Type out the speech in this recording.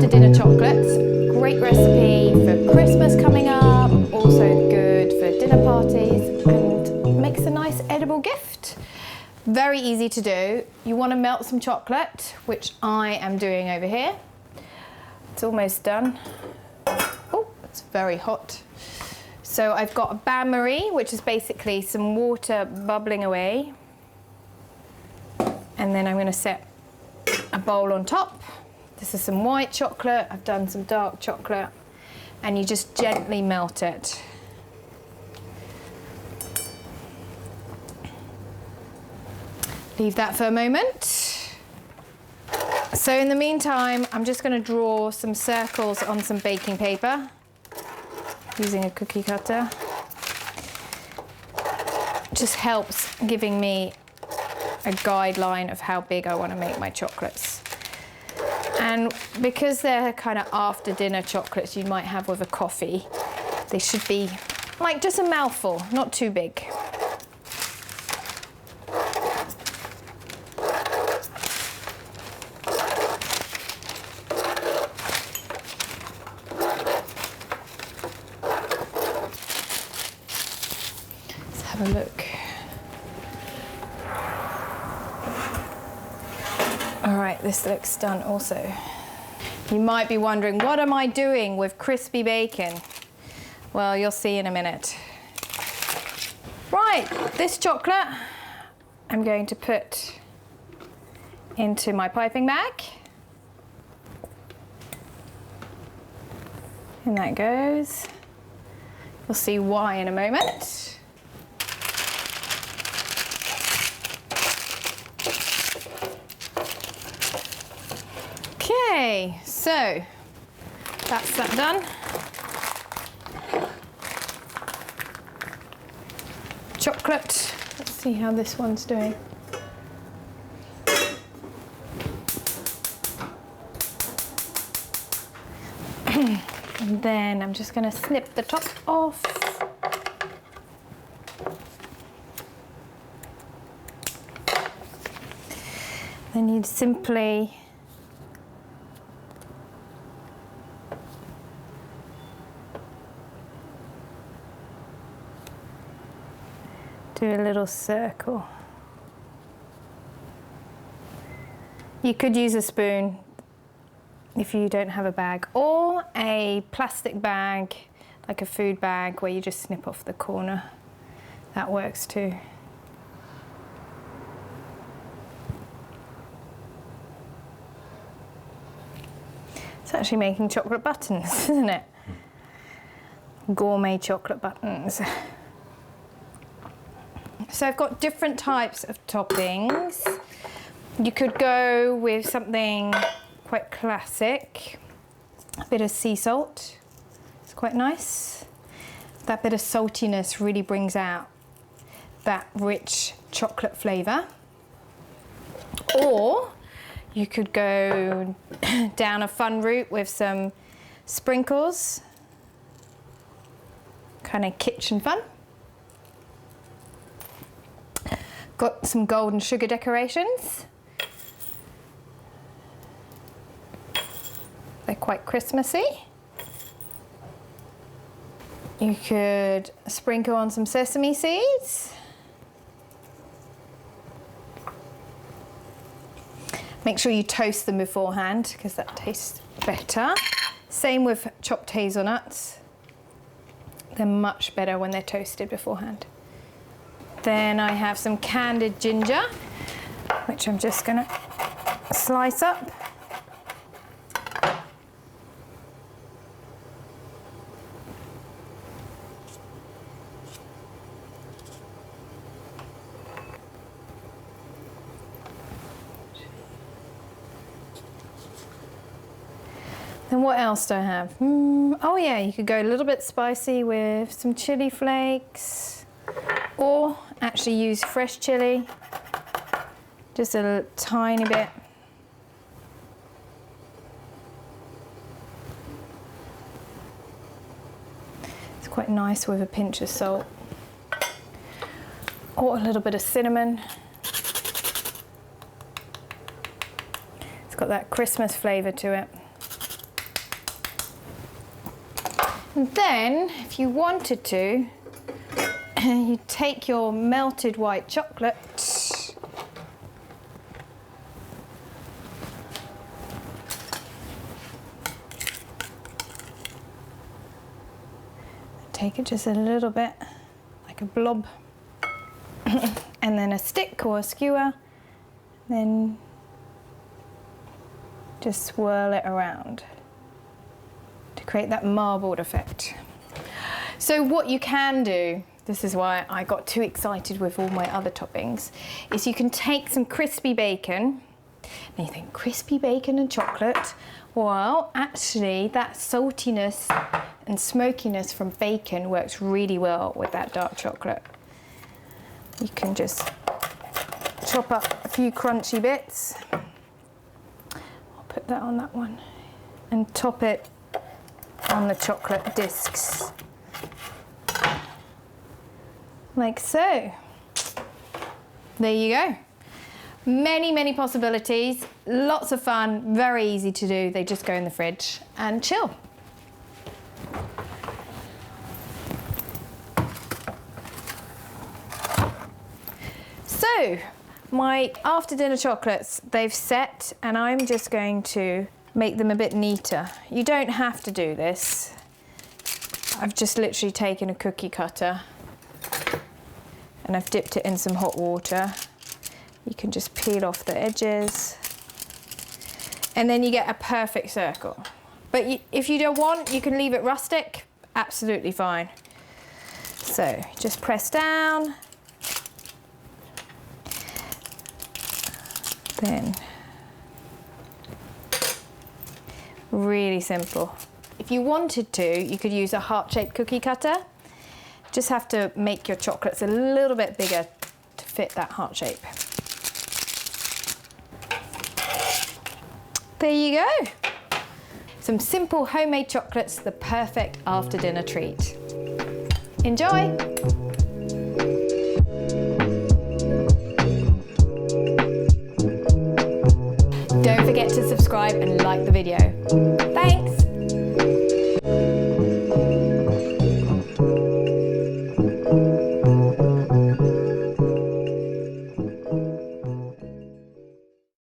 after dinner chocolates. Great recipe for Christmas coming up, also good for dinner parties, and makes a nice edible gift. Very easy to do. You want to melt some chocolate, which I am doing over here. It's almost done. Oh, it's very hot. So I've got a bain-marie, which is basically some water bubbling away. And then I'm going to set a bowl on top. This is some white chocolate. I've done some dark chocolate. And you just gently melt it. Leave that for a moment. So in the meantime, I'm just going to draw some circles on some baking paper using a cookie cutter. Just helps giving me a guideline of how big I want to make my chocolates. And because they're kind of after dinner chocolates you might have with a coffee, they should be like just a mouthful, not too big. Let's have a look. All right, this looks done also. You might be wondering, what am I doing with crispy bacon? Well, you'll see in a minute. Right, this chocolate I'm going to put into my piping bag. And that goes. You'll see why in a moment. Okay, so that's that done. Chocolate, let's see how this one's doing. And then I'm just going to snip the top off. Then you'd simply do a little circle. You could use a spoon if you don't have a bag, or a plastic bag, like a food bag, where you just snip off the corner. That works too. It's actually making chocolate buttons, isn't it? Gourmet chocolate buttons. So I've got different types of toppings. You could go with something quite classic. A bit of sea salt. It's quite nice. That bit of saltiness really brings out that rich chocolate flavour. Or you could go down a fun route with some sprinkles. Kind of kitsch and fun. Got some golden sugar decorations. They're quite Christmassy. You could sprinkle on some sesame seeds. Make sure you toast them beforehand because that tastes better. Same with chopped hazelnuts. They're much better when they're toasted beforehand. Then I have some candied ginger, which I'm just going to slice up. Then what else do I have? Oh yeah, you could go a little bit spicy with some chili flakes, or actually use fresh chili, just a tiny bit. It's quite nice with a pinch of salt, or a little bit of cinnamon. It's got that Christmas flavour to it. And then, if you wanted to, you take your melted white chocolate, take it just a little bit, like a blob, and then a stick or a skewer, then just swirl it around to create that marbled effect. So what you can do, this is why I got too excited with all my other toppings, is you can take some crispy bacon. Now you think, crispy bacon and chocolate? Well, actually that saltiness and smokiness from bacon works really well with that dark chocolate. You can just chop up a few crunchy bits. I'll put that on that one and top it on the chocolate discs. Like so. There you go. Many, many possibilities, lots of fun, very easy to do. They just go in the fridge and chill. So, my after dinner chocolates, they've set, and I'm just going to make them a bit neater. You don't have to do this. I've just literally taken a cookie cutter and I've dipped it in some hot water. You can just peel off the edges and then you get a perfect circle. But if you don't want, you can leave it rustic, absolutely fine. So just press down, then really simple. If you wanted to, you could use a heart-shaped cookie cutter. Just have to make your chocolates a little bit bigger to fit that heart shape. There you go. Some simple homemade chocolates, the perfect after dinner treat. Enjoy! Don't forget to subscribe and like the video. Thanks!